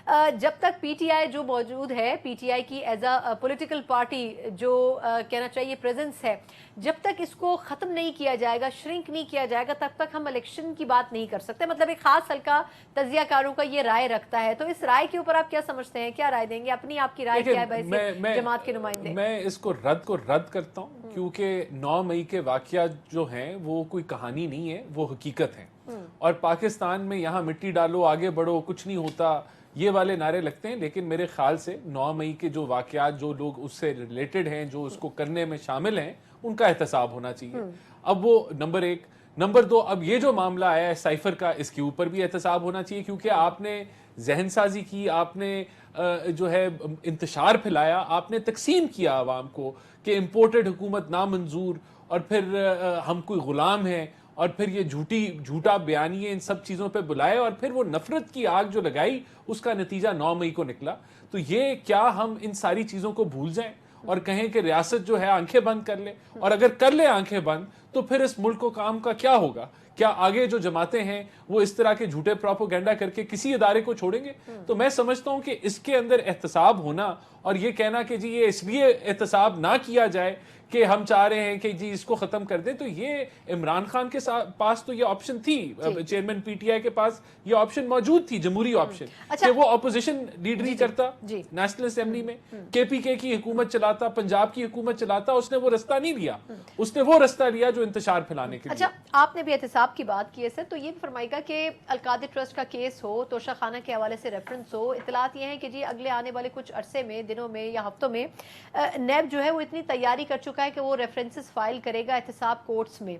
जब तक पीटीआई जो मौजूद है, पीटीआई की एज अ पॉलिटिकल पार्टी जो कहना चाहिए प्रेजेंस है, जब तक इसको खत्म नहीं किया जाएगा, श्रिंक नहीं किया जाएगा, तब तक हम इलेक्शन की बात नहीं कर सकते। मतलब एक खास हल्का तजियाकारों का ये राय रखता है, तो इस राय के ऊपर आप क्या समझते हैं, क्या राय देंगे, अपनी आपकी राय क्या है जमात के नुमाइंदे? मैं इसको रद्द करता हूँ, क्योंकि 9 मई के वाकयात जो हैं वो कोई कहानी नहीं है, वो हकीकत है। और पाकिस्तान में यहाँ मिट्टी डालो, आगे बढ़ो, कुछ नहीं होता, ये वाले नारे लगते हैं, लेकिन मेरे ख्याल से 9 मई के जो वाकयात, जो लोग उससे रिलेटेड हैं, जो उसको करने में शामिल हैं, उनका एहतसाब होना चाहिए। अब वो नंबर 1। नंबर 2, अब ये जो मामला आया है साइफर का, इसके ऊपर भी एहतसाब होना चाहिए, क्योंकि आपने जहनसाजी की, आपने जो है इंतशार फैलाया, आपने तकसीम किया आवाम को कि इम्पोर्टेड हुकूमत नामंजूर, और फिर हम कोई गुलाम हैं, और फिर ये झूठा बयानिए इन सब चीज़ों पे बुलाए, और फिर वो नफरत की आग जो लगाई, उसका नतीजा 9 मई को निकला। तो ये क्या हम इन सारी चीज़ों को भूल जाएं और कहें कि रियासत जो है आंखें बंद कर ले? और अगर कर ले आंखें बंद, तो फिर इस मुल्क को काम का क्या होगा? क्या आगे जो जमातें हैं वो इस तरह के झूठे प्रोपोगेंडा करके किसी इदारे को छोड़ेंगे? तो मैं समझता हूं कि इसके अंदर एहतसाब होना, और ये कहना कि जी ये इसलिए एहतसाब ना किया जाए कि हम चाह रहे हैं कि जी इसको खत्म कर दें, तो ये इमरान खान के पास तो ये ऑप्शन थी, चेयरमैन पीटीआई के पास ये ऑप्शन मौजूद थी, जमहूरी ऑप्शन, कि वो ऑपोजिशन लीडरी करता नेशनल असेंबली में, केपीके की हुकूमत चलाता, पंजाब की हुकूमत चलाता। उसने वो रास्ता नहीं लिया, उसने वो रास्ता लिया जो इंतशार फैलाने के लिए। अच्छा, आपने भी एहतसाब की बात की है सर, तो ये भी फरमाएगा कि अलकादर ट्रस्ट का केस हो, तोशा खाना के हवाले से रेफरेंस हो, इतलात ये है कि जी अगले आने वाले कुछ अरसे में, दिनों में या हफ्तों में नैब जो है वो इतनी तैयारी कर चुका है कि वो रेफरेंसेस फाइल करेगा एहतसाब कोर्ट्स में।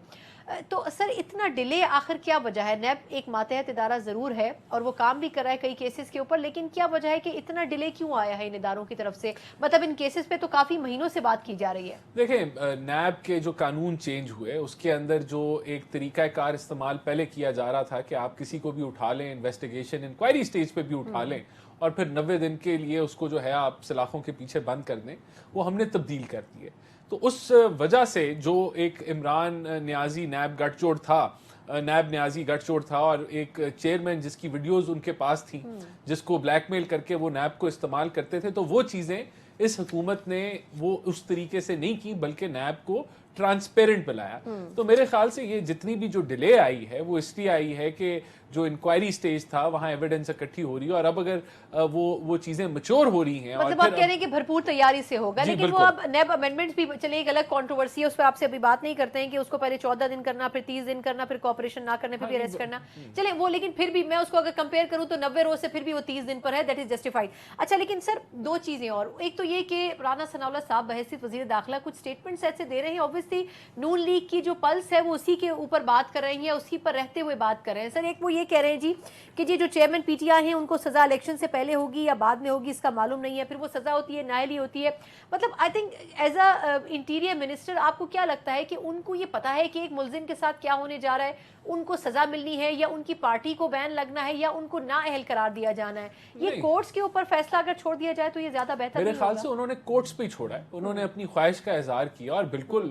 तो सर इतना डिले आखिर क्या वजह है? नैब एक मातहत इदारा ज़रूर है और वो काम भी कर रहा है कई केसेस के ऊपर, लेकिन क्या वजह है कि इतना डिले क्यों आया है इन इदारों की तरफ से? मतलब इन केसेस पे तो काफ़ी महीनों से बात की जा रही है। देखें, नैब के जो कानून चेंज हुए, उसके अंदर जो एक तरीका कार इस्तेमाल पहले किया जा रहा था कि आप किसी को भी उठा लें, इन्वेस्टिगेशन इंक्वायरी स्टेज पे भी उठा लें, और फिर 90 दिन के लिए उसको जो है आप सलाखों के पीछे बंद कर दें, वो हमने तब्दील कर दी है। तो उस वजह से जो एक इमरान न्याजी नैब गठजोड़ था, नैब न्याजी गठजोड़ था, और एक चेयरमैन जिसकी वीडियोस उनके पास थी, जिसको ब्लैकमेल करके वो नैब को इस्तेमाल करते थे, तो वो चीज़ें इस हुकूमत ने वो उस तरीके से नहीं की, बल्कि नैब को ट्रांसपेरेंट बनाया। तो मेरे ख्याल से ये जितनी भी जो डिले आई है वो इसलिए आई है कि जो इंक्वायरी स्टेज था वहाँ एविडेंस इकट्ठी हो रही है, और अब अगर वो चीजें मैच्योर हो रही हैं, मतलब आप कह रहे हैं कि भरपूर तैयारी से होगा, लेकिन वो अब नैब अमेंडमेंट्स भी चले, एक अलग कंट्रोवर्सी है, उस पर आपसे अभी बात नहीं करते हैं कि उसको पहले 14 दिन करना, फिर 30 दिन करना, फिर कॉपरेशन ना करने, फिर भी अरेस्ट करना, चले वो, लेकिन फिर भी मैं उसको अगर कंपेयर करूं तो 90 रोज से फिर भी वो 30 दिन पर है, दैट इज जस्टिफाइड। अच्छा, लेकिन सर दो चीजें और, एक तो ये कि राना सनाउल्लाह साहब बहैसियत वजीर दाखिला कुछ स्टेटमेंट्स ऐसे दे रहे हैं, ऑब्वियसली नून लीग की जो पल्स है वो उसी के ऊपर बात कर रहे हैं, उसी पर रहते हुए बात कर रहे हैं। सर एक वो ये कह रहे हैं जी कि जी जो चेयरमैन पीटीआई हैं उनको सजा इलेक्शन से पहले होगी या बाद में होगी इसका मालूम नहीं है, फिर वो सजा होती है, नायली होती है। मतलब I think as a interior minister आपको क्या लगता है कि उनको ये पता है कि एक मुलजिम के साथ क्या होने जा रहा है, उनको सजा मिलनी है, या उनकी पार्टी को बैन लगना है, या उनको नाअहल करार दिया जाना है? ये कोर्ट्स के ऊपर फैसला अगर छोड़ दिया जाए तो ये ज्यादा बेहतर मेरे ख्याल से उन्होंने कोर्ट्स पे ही छोड़ा है, उन्होंने अपनी ख्वाहिश का इजहार किया, और बिल्कुल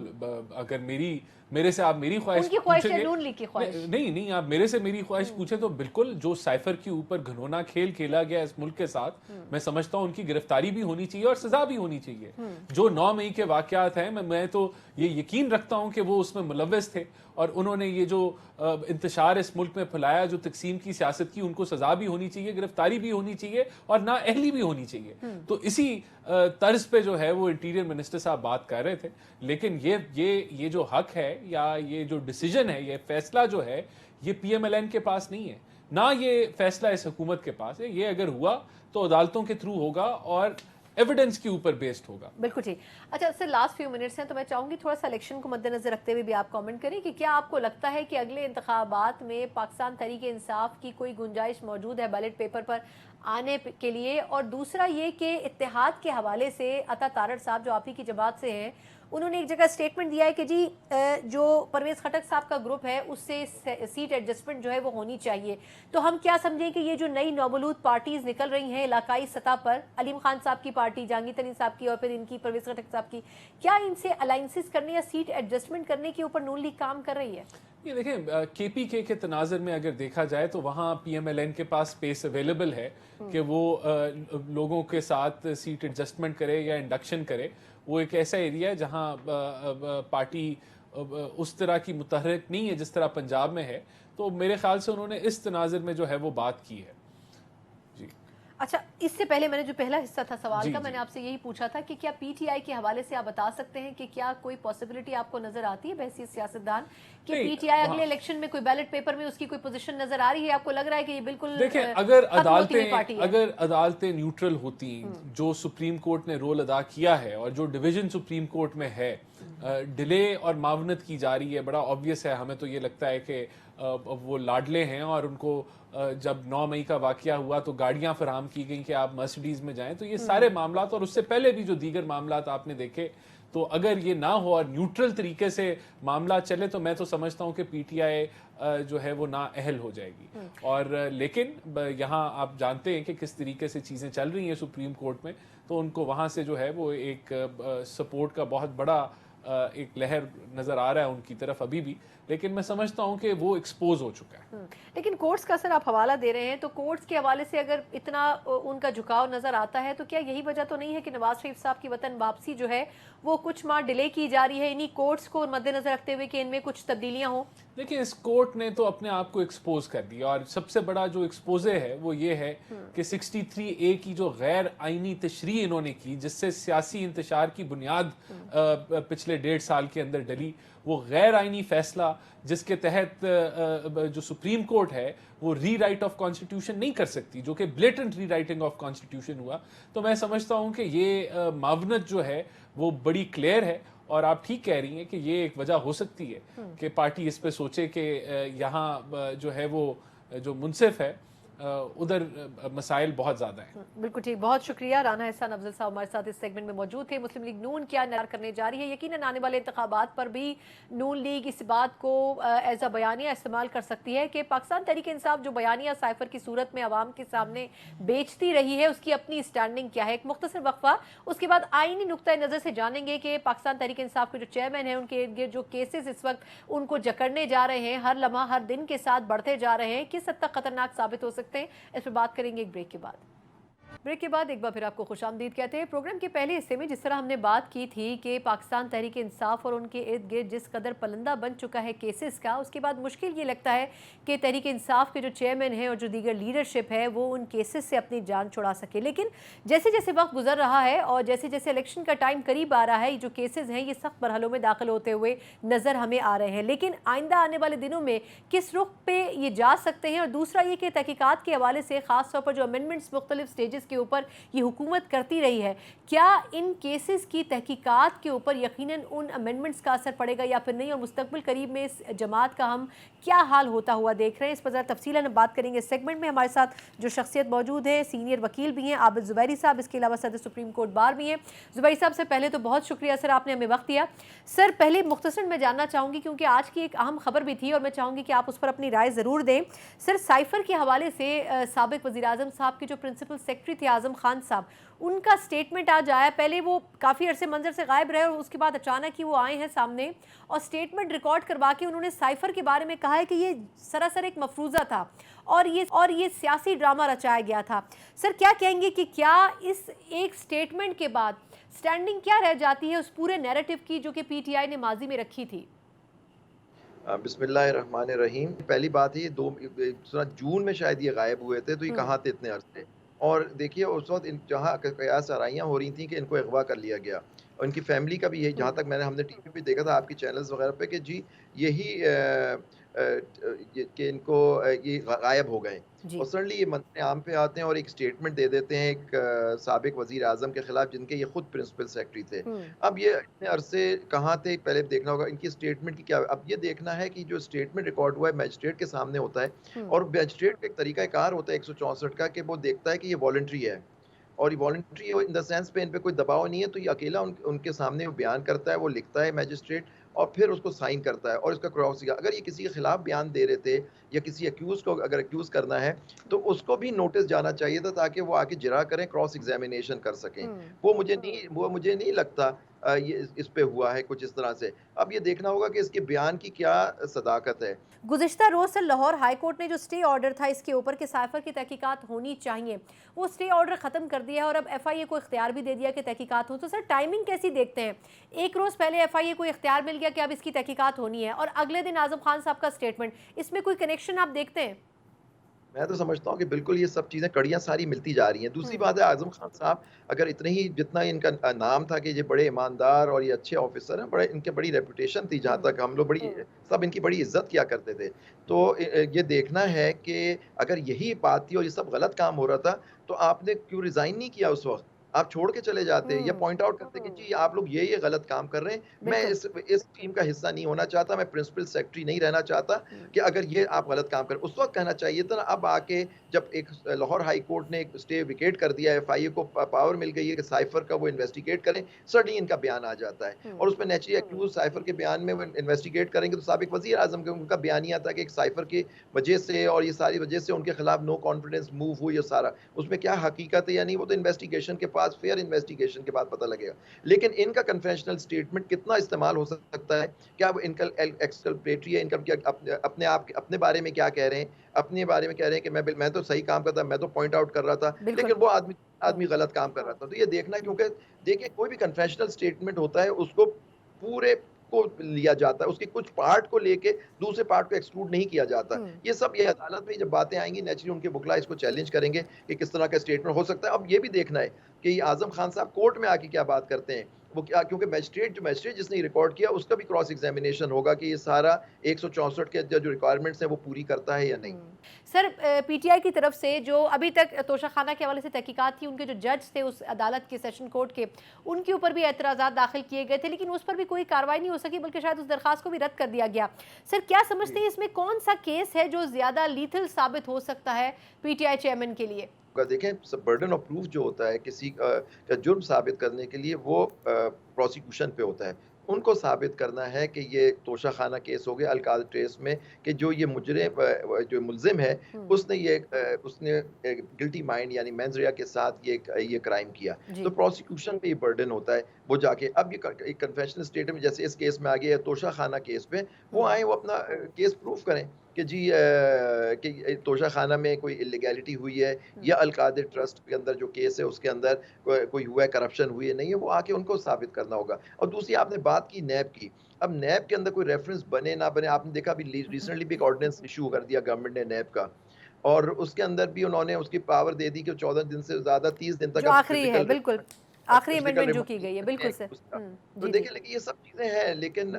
अगर मेरे से आप मेरी ख्वाहिश नहीं आप मेरे से मेरी ख्वाहिश पूछे तो बिल्कुल जो साइफर के ऊपर घिनौना खेल खेला गया इस मुल्क के साथ, मैं समझता हूं उनकी गिरफ्तारी भी होनी चाहिए और सजा भी होनी चाहिए। जो 9 मई के वाकयात हैं, मैं तो ये यकीन रखता हूं कि वो उसमें मुलव्वस थे, और उन्होंने ये जो इंतशार इस मुल्क में फैलाया, जो तकसीम की सियासत की, उनको सजा भी होनी चाहिए, गिरफ्तारी भी होनी चाहिए, और नाअहली भी होनी चाहिए। तो इसी तर्ज पे जो है वो इंटीरियर मिनिस्टर साहब बात कर रहे थे। लेकिन ये जो हक है या ये जो डिसीजन है, ये फैसला जो है, ये PMLN के पास नहीं है, ना ये फैसला इस हुकूमत के पास है। ये अगर हुआ तो अदालतों के थ्रू होगा, और एविडेंस के ऊपर बेस्ड होगा। बिल्कुल ठीक। अच्छा सर, लास्ट फ्यू मिनट्स हैं तो मैं चाहूँगी थोड़ा सा इलेक्शन को मद्देनजर रखते हुए भी आप कमेंट करें कि क्या आपको लगता है कि अगले इंतखाबात में पाकिस्तान तहरीक इंसाफ की कोई गुंजाइश मौजूद है बैलेट पेपर पर आने के लिए? और दूसरा ये कि इत्तेहाद के हवाले से अता तारड़ साहब जो आप ही की जमात से हैं, उन्होंने एक जगह स्टेटमेंट दिया है कि जी जो परवेज़ खटक साहब का ग्रुप है उससे सीट एडजस्टमेंट जो है वो होनी चाहिए। तो हम क्या समझें कि ये जो नई नौबलूद पार्टीज़ निकल रही हैं इलाकाई सतह पर, अलीम खान साहब की पार्टी, जहांगीर तरीन साहब की और फिर इनकी परवेज़ खटक साहब की, क्या इनसे अलाइंसेस करने या सीट एडजस्टमेंट करने के ऊपर नून लीग काम कर रही है? ये देखें, केपीके के तनाज़ुर में अगर देखा जाए तो वहाँ पीएमएलएन के पास स्पेस अवेलेबल है कि वो लोगों के साथ सीट एडजस्टमेंट करे या इंडक्शन करे। वो एक ऐसा एरिया है जहाँ पार्टी उस तरह की मुतहरक नहीं है जिस तरह पंजाब में है। तो मेरे ख्याल से उन्होंने इस तनाज़ुर में जो है वो बात की है। अच्छा, इससे पहले मैंने जो पहला हिस्सा था सवाल जी, का, जी। मैंने आपसे यही पूछा था कि क्या पीटीआई के हवाले से आप बता सकते हैं कि क्या कोई पॉसिबिलिटी आपको नजर आती है बहसीत सियासतदान कि नहीं, पीटीआई अगले वहाँ- इलेक्शन में कोई बैलेट पेपर में उसकी कोई पोजीशन नजर आ रही है? आपको लग रहा है कि ये बिल्कुल देखें, अगर खत्म होती हुई पार्टी है? अदालतें न्यूट्रल होती, जो सुप्रीम कोर्ट ने रोल अदा किया है और जो डिवीजन सुप्रीम कोर्ट में है, डिले और मावनत की जा रही है, बड़ा ऑब्वियस है। हमें तो ये लगता है कि वो लाडले हैं और उनको जब 9 मई का वाकया हुआ तो गाड़ियां फराहम की गई कि आप मर्सिडीज में जाएं। तो ये सारे मामलात और उससे पहले भी जो दीगर मामलात आपने देखे, तो अगर ये ना हो और न्यूट्रल तरीके से मामला चले तो मैं तो समझता हूं कि पीटीआई जो है वो ना अहल हो जाएगी। और लेकिन यहाँ आप जानते हैं कि किस तरीके से चीज़ें चल रही हैं सुप्रीम कोर्ट में, तो उनको वहाँ से जो है वो एक सपोर्ट का बहुत बड़ा एक लहर नज़र आ रहा है उनकी तरफ अभी भी। लेकिन मैं समझता हूं कि वो एक्सपोज हो चुका है। लेकिन कोर्ट्स का सर आप हवाला दे रहे हैं, तो कोर्ट्स के हवाले से अगर इतना उनका झुकाव नजर आता है तो क्या यही वजह तो नहीं है कि नवाज शरीफ साहब की वतन वापसी जो है वो कुछ माह डिले की जा रही है इन्हीं कोर्ट्स को मद्देनजर रखते हुए कि इनमें कुछ तब्दीलियां हो? देखिए, इस कोर्ट ने तो अपने आप को एक्सपोज कर दिया और सबसे बड़ा जो एक्सपोजे है वो ये है कि 63A की जो गैर आइनी तशरीह इन्होंने की, जिससे सियासी इंतशार की बुनियाद पिछले 1.5 साल के अंदर डली, वो गैर आइनी फैसला जिसके तहत जो सुप्रीम कोर्ट है वो री राइट ऑफ कॉन्स्टिट्यूशन नहीं कर सकती, जो कि ब्लेटेंट री राइटिंग ऑफ कॉन्स्टिट्यूशन हुआ। तो मैं समझता हूं कि ये मावनत जो है वो बड़ी क्लियर है। और आप ठीक कह रही हैं कि ये एक वजह हो सकती है कि पार्टी इस पे सोचे कि यहाँ जो है वो जो मुनसिफ है उधर मसाइल बहुत ज़्यादा हैं। बिल्कुल ठीक, बहुत शुक्रिया। राना एहसान अफजल साहब हमारे साथ इस सेगमेंट में मौजूद थे। मुस्लिम लीग नून क्या नार करने जा रही है? यकीनन आने वाले इंतखाबात पर भी नून लीग इस बात को एज अ बयानिया इस्तेमाल कर सकती है कि पाकिस्तान तहरीक इंसाफ जो बयानिया साइफर की सूरत में आवाम के सामने बेचती रही है उसकी अपनी स्टैंडिंग क्या है। एक मुख्तसर वक्फा, उसके बाद आईनी नुक्ता नज़र से जानेंगे कि पाकिस्तान तहरीक इंसाफ के जो चेयरमैन हैं उनके इर्द गिर्द जो केसेस इस वक्त उनको जकड़ने जा रहे हैं, हर लम्हा हर दिन के साथ बढ़ते जा रहे हैं, किस हद तक खतरनाक साबित हो सकते हैं, इस पर बात करेंगे एक ब्रेक के बाद। ब्रेक के बाद एक बार फिर आपको खुशामदीद कहते हैं। प्रोग्राम के पहले हिस्से में जिस तरह हमने बात की थी कि पाकिस्तान तहरीक इंसाफ और उनके इर्द गिर्द जिस कदर पलंदा बन चुका है केसेस का, उसके बाद मुश्किल ये लगता है कि तहरीक इंसाफ के जो चेयरमैन हैं और जो दीगर लीडरशिप है वो उन केसेस से अपनी जान छुड़ा सके। लेकिन जैसे जैसे वक्त गुजर रहा है और जैसे जैसे इलेक्शन का टाइम करीब आ रहा है, जो केसेस हैं ये सख्त मरहलों में दाखिल होते हुए नज़र हमें आ रहे हैं। लेकिन आइंदा आने वाले दिनों में किस रुख पे ये जा सकते हैं? और दूसरा ये कि तहकीकात के हवाले से ख़ास तौर पर जो अमेंडमेंट्स मुख्तलिफ स्टेजेस के ऊपर ये हुकूमत करती रही है, क्या इन केसेस की तहकीकात के ऊपर यकीनन उन अमेंडमेंट्स का असर पड़ेगा या फिर नहीं? और मुस्तकबिल करीब में इस जमात का हम क्या हाल होता हुआ देख रहे हैं, इस पर ज़रा तफसीलन बात करेंगे। इस सेगमेंट में हमारे साथ जो शख्सियत मौजूद है, सीनियर वकील भी हैं आबिद ज़ुबैरी साहब, इसके अलावा सदर सुप्रीम कोर्ट बार भी हैं। ज़ुबैरी साहब से पहले तो बहुत शुक्रिया सर, आपने हमें वक्त दिया। सर पहले मुख्तसर मैं जानना चाहूँगी क्योंकि आज की एक अहम खबर भी थी और मैं चाहूँगी कि आप उस पर अपनी राय ज़रूर दें। सर साइफर के हवाले से साबिक वज़ीर आज़म साहब के जो प्रिंसिपल सेक्रेटरी थे आज़म खान साहब, उनका स्टेटमेंट आज आया। पहले वो काफ़ी अरसे मंजर से गायब रहे और उसके बाद अचानक ही वो आए हैं सामने और स्टेटमेंट रिकॉर्ड करवा के उन्होंने साइफर के बारे में कहा है कि ये सरासर एक मफरूज़ा था और ये सियासी ड्रामा रचाया गया था। सर क्या कहेंगे कि क्या इस एक स्टेटमेंट के बाद स्टैंडिंग क्या रह जाती है उस पूरे नैरेटिव की जो कि पीटीआई ने माजी में रखी थी? बिस्मिल्लाहिर्रहमानिर्रहीम। पहली बात है, ये जून में शायद ये गायब हुए थे, तो ये कहाँ थे इतने अरसे? और देखिए उस वक्त जहाँ कयास आराइयाँ हो रही थी कि इनको अगवा कर लिया गया और इनकी फैमिली का भी यही, जहाँ तक हमने टीवी पे देखा था आपकी चैनल्स वगैरह पे, कि जी यही کہ ان کو یہ غائب ہو گئے جی اور سڈنلی یہ منظر عام پہ آتے ہیں اور ایک اسٹیٹمنٹ دے دیتے ہیں ایک سابق وزیر اعظم کے خلاف جن کے یہ خود پرنسپل سیکرٹری تھے. ہوں اب یہ اتنے عرصے کہاں تھے پہلے دیکھنا ہوگا ان کی اسٹیٹمنٹ کی کیا. اب یہ دیکھنا ہے کہ جو اسٹیٹمنٹ ریکارڈ ہوا ہے میجسٹریٹ کے سامنے ہوتا ہے ہوں اور میجسٹریٹ کا ایک طریقہ کار ہوتا ہے 164 کا کہ وہ دیکھتا ہے کہ یہ والنٹری ہے اور یہ والنٹری ان دا سینس پہ ان پہ کوئی دباؤ نہیں ہے تو یہ اکیلا ان کے سامنے وہ بیان کرتا ہے, وہ لکھتا ہے میجسٹریٹ اور پھر اس کو سائن کرتا ہے اور اس کا کراس. اگر یہ کسی کے خلاف بیان دے رہے تھے یا کسی اکیوز کو اگر اکیوز کرنا ہے تو اس کو بھی نوٹس جانا چاہیے تھا تاکہ وہ آگے جرا کریں, کراس ایگزامینیشن کر سکیں. ہوں وہ مجھے نہیں لگتا یہ اس پہ ہوا ہے کچھ اس طرح سے. اب یہ دیکھنا ہوگا کہ اس کے بیان کی کیا صداقت ہے. گزشتہ روز سر لاہور ہائی کورٹ نے جو سٹے آرڈر تھا اس کے اوپر کہ سائفر کی تحقیقات ہونی چاہیے, وہ سٹے آرڈر ختم کر دیا ہے اور اب ایف آئی اے کو اختیار بھی دے دیا کہ تحقیقات ہوں. تو سر ٹائمنگ کیسی دیکھتے ہیں؟ ایک روز پہلے ایف آئی اے کو اختیار مل گیا کہ اب اس کی تحقیقات ہونی ہے اور اگلے دن اعظم خان صاحب کا اسٹیٹمنٹ, اس میں کوئی کنیکشن آپ دیکھتے ہیں؟ میں تو سمجھتا ہوں کہ بالکل یہ سب چیزیں کڑیاں ساری ملتی جا رہی ہیں. دوسری بات ہے اعظم خان صاحب اگر اتنے ہی جتنا ان کا نام تھا کہ یہ بڑے ایماندار اور یہ اچھے آفیسر ہیں, بڑے ان کے بڑی ریپوٹیشن تھی, جہاں تک ہم لوگ بڑی سب ان کی بڑی عزت کیا کرتے تھے. تو یہ دیکھنا ہے کہ اگر یہی بات تھی اور یہ سب غلط کام ہو رہا تھا تو آپ نے کیوں ریزائن نہیں کیا اس وقت؟ آپ چھوڑ کے چلے جاتے یا پوائنٹ آؤٹ کرتے کہ جی آپ لوگ یہ غلط کام کر رہے ہیں, میں اس ٹیم کا حصہ نہیں ہونا چاہتا, میں پرنسپل سیکرٹری نہیں رہنا چاہتا کہ اگر یہ آپ غلط کام کریں. اس وقت کہنا چاہیے تھا نا. اب آ کے جب ایک لاہور ہائی کورٹ نے ایک اسٹے ویکیٹ کر دیا ہے, ایف آئی اے کو پاور مل گئی ہے کہ سائفر کا وہ انویسٹیگیٹ کریں, سڈنلی ان کا بیان آ جاتا ہے اور اس میں نیچرلی ایکیوز سائفر کے بیان میں وہ انویسٹیگیٹ کریں گے تو سابق وزیر اعظم ان کا بیان ہی آتا کہ ایک سائفر کی وجہ سے اور یہ ساری وجہ سے ان کے خلاف نو کانفیڈنس موو ہوئی. یہ سارا اس میں کیا حقیقت ہے یا نہیں وہ تو انویسٹیگیشن کے پاس فیئر انویسٹیگیشن کے بعد پتہ لگے گا. لیکن ان کا کنفیشنل اسٹیٹمنٹ کتنا استعمال ہو سکتا ہے, کیا وہ ان کا ایکسکلپیٹری ہے, ان کا اپنے آپ اپنے بارے میں کیا کہہ رہے ہیں, اپنے بارے میں کہہ رہے ہیں کہ میں تو صحیح کام کرتا, میں تو پوائنٹ آؤٹ کر رہا تھا, لیکن وہ آدمی غلط کام کر رہا تھا. تو یہ دیکھنا, کیونکہ دیکھیں کوئی بھی کنفیشنل اسٹیٹمنٹ ہوتا ہے اس کو پورے کو لیا جاتا ہے, اس کے کچھ پارٹ کو لے کے دوسرے پارٹ کو ایکسکلوڈ نہیں کیا جاتا. یہ سب یہ عدالت میں جب باتیں آئیں گی نیچرلی ان کے وکلا اس کو چیلنج کریں گے کہ کس طرح کا اسٹیٹمنٹ ہو سکتا ہے. اب یہ بھی دیکھنا ہے کہ یہ اعظم خان صاحب کورٹ میں آ کے کیا بات کرتے ہیں, وہ کیا, کیونکہ میجسٹریٹ جس نے ریکارڈ کیا اس کا بھی کراس ایگزامینیشن ہوگا کہ یہ سارا 164 کے جو ریکوائرمنٹس ہیں وہ پوری کرتا ہے یا نہیں. سر پی ٹی آئی کی طرف سے جو ابھی تک توشہ خانہ کے حوالے سے تحقیقات تھی, ان کے جو جج تھے اس عدالت کے سیشن کورٹ کے, ان کے اوپر بھی اعتراضات داخل کیے گئے تھے لیکن اس پر بھی کوئی کارروائی نہیں ہو سکی بلکہ شاید اس درخواست کو بھی رد کر دیا گیا. سر کیا سمجھتے ہیں اس میں کون سا کیس ہے جو زیادہ لیتھل ثابت ہو سکتا ہے پی ٹی آئی چیئرمین کے لیے؟ دیکھیں برڈن آف پروف جو ہوتا ہے کسی کا جرم ثابت کرنے کے لیے وہ پروسیکیوشن پہ ہوتا ہے. ان کو ثابت کرنا ہے کہ یہ توشہ خانہ کیس ہو گیا القادر ٹریس میں کہ جو یہ مجرم جو ملزم ہے اس نے گلٹی مائنڈ یعنی مینز ریا کے ساتھ یہ کرائم کیا. تو پروسیکیوشن پہ یہ برڈن ہوتا ہے. وہ جا کے اب یہ کنفیشنل اسٹیٹمنٹ جیسے اس کیس میں آ گیا توشہ خانہ کیس پہ, وہ آئیں وہ اپنا کیس پروف کریں کہ جی کہ توشہ خانہ میں کوئی اللیگیلٹی ہوئی ہے یا القادر ٹرسٹ کے اندر جو کیس ہے اس کے اندر کوئی ہوا ہے, کرپشن ہوئی ہے نہیں ہے, وہ آ کے ان کو ثابت کرنا ہوگا. اور دوسری آپ نے بات کی نیب کی, اب نیب کے اندر کوئی ریفرنس بنے نہ بنے, آپ نے دیکھا ابھی ریسنٹلی بھی ایک آرڈیننس ایشو کر دیا گورنمنٹ نے نیب کا, اور اس کے اندر بھی انہوں نے اس کی پاور دے دی کہ 14 دن سے زیادہ 30 دن تک آخری ہے, بالکل آخری امینڈمنٹ جو کی گئی ہے, بالکل سر. تو دیکھیں لیکن یہ سب چیزیں ہیں, لیکن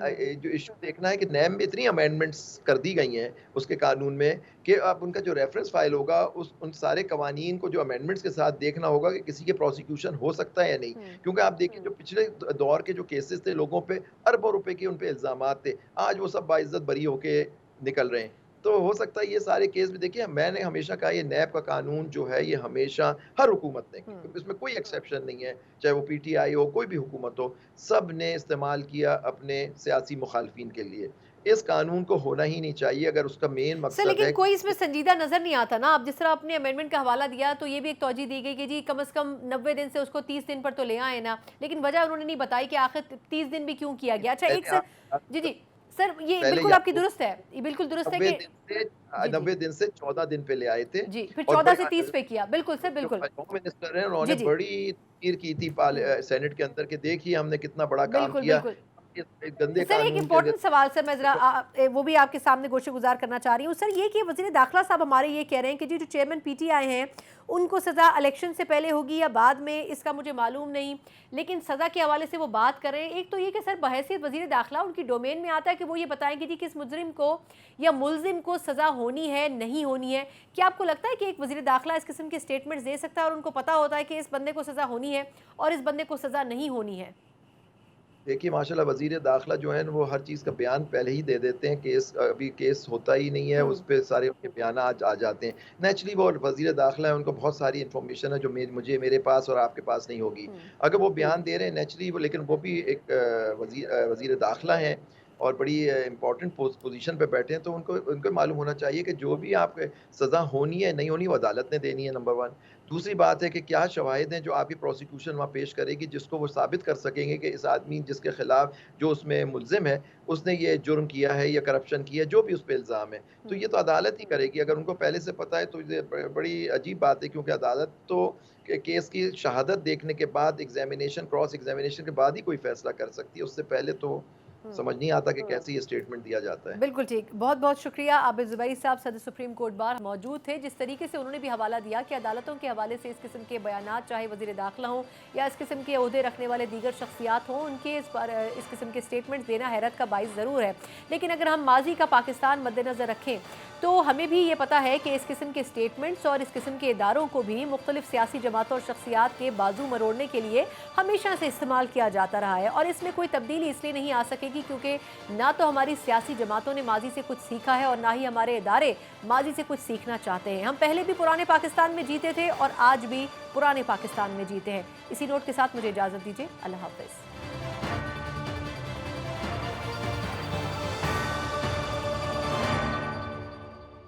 جو ایشو دیکھنا ہے کہ نیب میں اتنی امینڈمنٹس کر دی گئی ہیں اس کے قانون میں کہ اب ان کا جو ریفرنس فائل ہوگا ان سارے قوانین کو جو امینڈمنٹس کے ساتھ دیکھنا ہوگا کہ کسی کے پروسیکیوشن ہو سکتا ہے یا نہیں. کیونکہ آپ دیکھیں جو پچھلے دور کے جو کیسز تھے لوگوں پہ اربوں روپے کے ان پہ الزامات تھے, آج وہ سب باعزت بری ہو کے نکل رہے ہیں. تو ہو سکتا ہے یہ سارے کیس بھی دیکھیں, میں نے ہمیشہ کہا یہ نیب کا قانون جو ہے یہ ہمیشہ ہر حکومت نے, اس میں کوئی ایکسیپشن نہیں ہے, چاہے وہ پی ٹی آئی ہو کوئی بھی حکومت ہو, سب نے استعمال کیا اپنے سیاسی مخالفین کے لیے. اس قانون کو ہونا ہی نہیں چاہیے اگر اس کا مین مقصد ہے. لیکن کوئی اس میں سنجیدہ نظر نہیں آتا نا. آپ جس طرح اپنے امینڈمنٹ کا حوالہ دیا تو یہ بھی ایک توجہ دی گئی کہ جی کم از کم 90 دن سے اس کو 30 دن پر تو لے آئے نا, لیکن وجہ انہوں نے نہیں بتائی کہ آخر 30 دن بھی کیوں کیا گیا. اچھا ایک سر, جی سر یہ بالکل آپ کی درست ہے, یہ بالکل درست ہے کہ 90 دن سے 14 دن پہ لے آئے تھے, جی پھر 14 سے 30 پہ کیا. بالکل سر, بالکل ہوم منسٹر ہیں, انہوں نے بڑی تقریر کی تھی سینٹ کے اندر کہ دیکھیے ہم نے کتنا بڑا کام کیا. इस गंदे सर एक कानून के इम्पोर्टेंट सवाल सर मैं जरा वो भी आपके सामने गोशे गुजार करना चाह रही हूँ सर, ये कि वज़ीर दाखिला साहब हमारे ये कह रहे हैं कि जी जो चेयरमैन पीटीआई हैं उनको सज़ा इलेक्शन से पहले होगी या बाद में, इसका मुझे मालूम नहीं, लेकिन सज़ा के हवाले से वो बात कर रहे हैं। एक तो ये कि सर बहैसियत वज़ीर दाखिला उनकी डोमेन में आता है कि वो ये बताएं कि जी किस मुजरिम को या मुलजिम को सज़ा होनी है नहीं होनी है। क्या आपको लगता है कि एक वज़ीर दाखिला इस किस्म के स्टेटमेंट्स दे सकता है और उनको पता होता है कि इस बंदे को सज़ा होनी है और इस बंदे को सज़ा नहीं होनी है? देखिए माशाल्लाह वज़ीर दाखिला जो है वो हर चीज़ का बयान पहले ही दे देते हैं। केस अभी केस होता ही नहीं है, उस पे सारे उनके बयान आ जाते हैं। नेचुरली वो वज़ीर दाखिला है, उनको बहुत सारी इन्फॉर्मेशन है जो मेरे पास और आपके पास नहीं होगी। अगर वो बयान दे रहे हैं नेचुरली वो, लेकिन वो भी एक वज़ीर दाखिला हैं और बड़ी इम्पोर्टेंट पोजीशन पे बैठे हैं, तो उनको उनको मालूम होना चाहिए कि जो भी आपके सज़ा होनी है नहीं होनी वो अदालत ने देनी है, नंबर 1। दूसरी बात है कि क्या शवाहिद हैं जो आपकी प्रोसिक्यूशन वहाँ पेश करेगी जिसको वो साबित कर सकेंगे कि इस आदमी जिसके खिलाफ जो उसमें मुल्ज़िम है उसने ये जुर्म किया है या करप्शन किया है, जो भी उस पे इल्ज़ाम है। तो ये तो अदालत ही करेगी। अगर उनको पहले से पता है तो ये बड़ी अजीब बात है, क्योंकि अदालत तो केस की शहादत देखने के बाद एग्जामिनेशन, क्रॉस एग्जामिनेशन के बाद ही कोई फैसला कर सकती है। उससे पहले तो समझ नहीं आता कि कैसे ये स्टेटमेंट दिया जाता है। बिल्कुल ठीक, बहुत बहुत शुक्रिया। आबिद ज़ुबैरी साहब सदर सुप्रीम कोर्ट बार मौजूद थे। जिस तरीके से उन्होंने भी हवाला दिया कि अदालतों के हवाले से इस किस्म के बयानात, चाहे वज़ीर दाखिला हों या इस किस्म के ओहदे रखने वाले दीगर शख्सियात हों, उनके इस किस्म के स्टेटमेंट्स देना हैरत का बाइस ज़रूर है। लेकिन अगर हम माजी का पाकिस्तान मद्देनज़र रखें तो हमें भी ये पता है कि इस किस्म के स्टेटमेंट्स और इस किस्म के इदारों को भी मुख्तलिफ सियासी जमातों और शख्सियात के बाजू मरोड़ने के लिए हमेशा से इस्तेमाल किया जाता रहा है। और इसमें कोई तब्दीली इसलिए नहीं आ सकेगी क्योंकि ना तो हमारी सियासी जमातों ने माजी से कुछ सीखा है और ना ही हमारे इदारे माजी से कुछ सीखना चाहते हैं। हम पहले भी पुराने पाकिस्तान में जीते थे और आज भी पुराने पाकिस्तान में जीते हैं। इसी नोट के साथ मुझे इजाज़त दीजिए। अल्लाह हाफ़िज़।